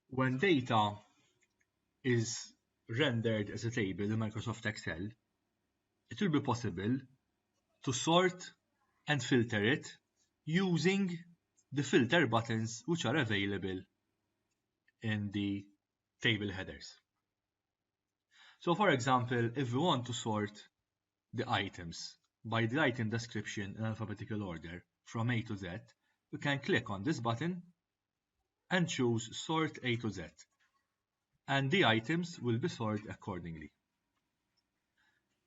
When data is rendered as a table in Microsoft Excel, it will be possible to sort and filter it using the filter buttons which are available in the table headers. So for example, if we want to sort the items by the item description in alphabetical order from A to Z, we can click on this button and choose Sort A to Z, and the items will be sorted accordingly.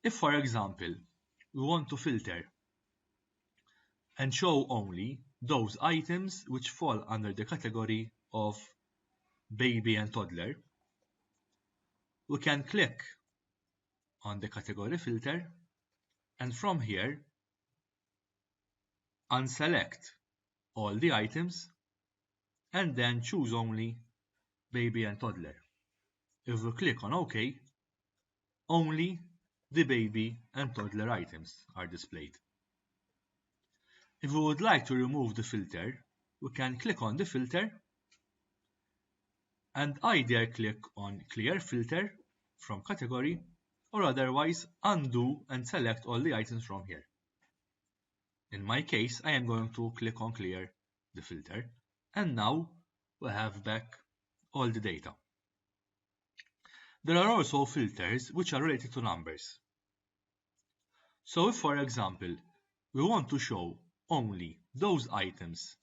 If, for example, we want to filter and show only those items which fall under the category of baby and toddler, we can click on the category filter and from here unselect all the items and then choose only baby and toddler. If we click on OK, only the baby and toddler items are displayed. If we would like to remove the filter, we can click on the filter and either click on Clear Filter from category or otherwise undo and select all the items from here. In my case, I am going to click on Clear the filter, and now we have back all the data. There are also filters which are related to numbers. So if, for example, we want to show only those items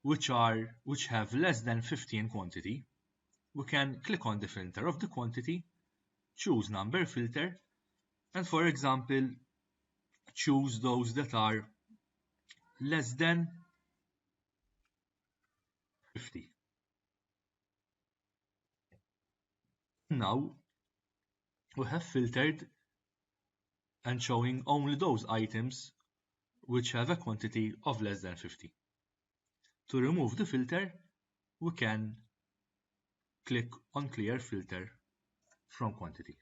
which have less than 50 in quantity, we can click on the filter of the quantity, choose number filter, and for example, choose those that are less than 50. Now we have filtered and showing only those items which have a quantity of less than 50. To remove the filter, we can click on Clear Filter from quantity.